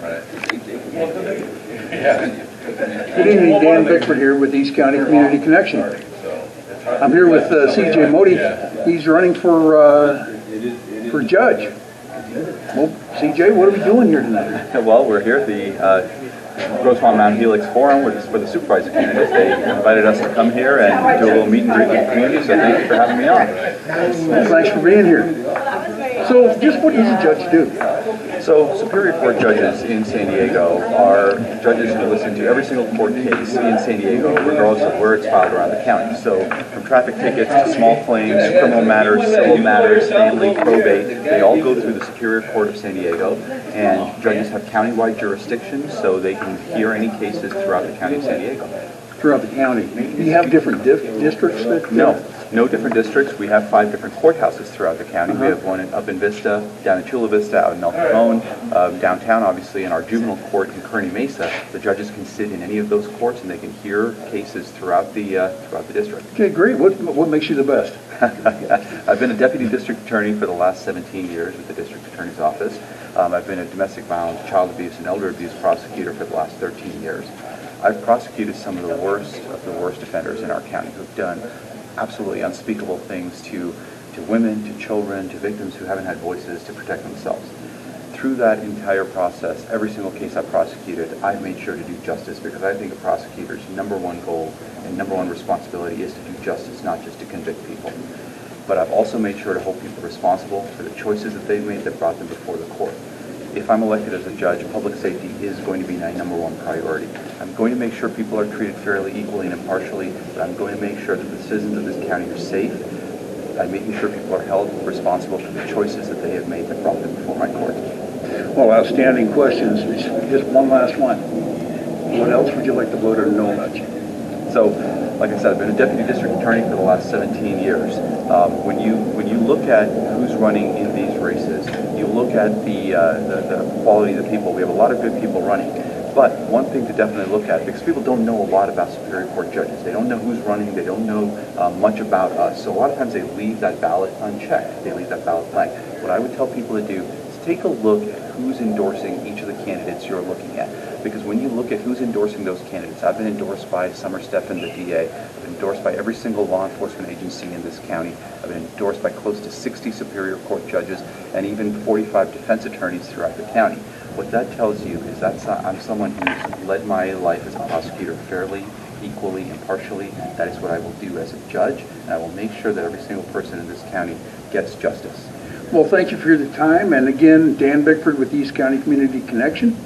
Good evening, Dan Bickford here with East County Community Connection. I'm here with CJ Mody. He's running for judge. Well, CJ, what are we doing here tonight? Well, we're here at the Grossmont Mount Helix Forum for the supervisor candidates. They invited us to come here and do a little meet and greet with the community, so thank you for having me on. Well, thanks for being here. So, just what does a judge do? So, Superior Court judges in San Diego are judges who listen to every single court case in San Diego, regardless of where it's filed around the county. So, from traffic tickets to small claims, criminal matters, civil matters, family, probate, they all go through the Superior Court of San Diego, and judges have countywide jurisdiction, so they can hear any cases throughout the county of San Diego. Throughout the county. Do you have different districts? No different districts. We have 5 different courthouses throughout the county. We have one up in Vista, down in Chula Vista, out in El Cajon, downtown, obviously, in our juvenile court in Kearny Mesa. The judges can sit in any of those courts, and they can hear cases throughout the district. Okay, great. What makes you the best? I've been a deputy district attorney for the last 17 years with the district attorney's office. I've been a domestic violence, child abuse, and elder abuse prosecutor for the last 13 years. I've prosecuted some of the worst offenders in our county who've done absolutely unspeakable things to women, to children, to victims who haven't had voices to protect themselves. Through that entire process, every single case I've prosecuted, I've made sure to do justice, because I think a prosecutor's #1 goal and #1 responsibility is to do justice, not just to convict people. But I've also made sure to hold people responsible for the choices that they've made that brought them before the court. If I'm elected as a judge, public safety is going to be my #1 priority. I'm going to make sure people are treated fairly, equally, and impartially, but I'm going to make sure that the citizens of this county are safe. I'm making sure people are held responsible for the choices that they have made that brought them before my court. Well, outstanding questions. Just one last one. What else would you like the voter to know about you? So, like I said, I've been a deputy district attorney for the last 17 years. When you look at who's running in these races, you look at the quality of the people. We have a lot of good people running. But one thing to definitely look at, because people don't know a lot about Superior Court judges. They don't know who's running. They don't know much about us. So a lot of times they leave that ballot unchecked. They leave that ballot blank. What I would tell people to do is take a look at who's endorsing each of the candidates you're looking at. Because when you look at who's endorsing those candidates, I've been endorsed by Summer Steffen, the DA. I've been endorsed by every single law enforcement agency in this county. I've been endorsed by close to 60 Superior Court judges and even 45 defense attorneys throughout the county. What that tells you is that I'm someone who's led my life as a prosecutor fairly, equally, impartially. That is what I will do as a judge, and I will make sure that every single person in this county gets justice. Well, thank you for your time. And again, Dan Bickford with East County Community Connection.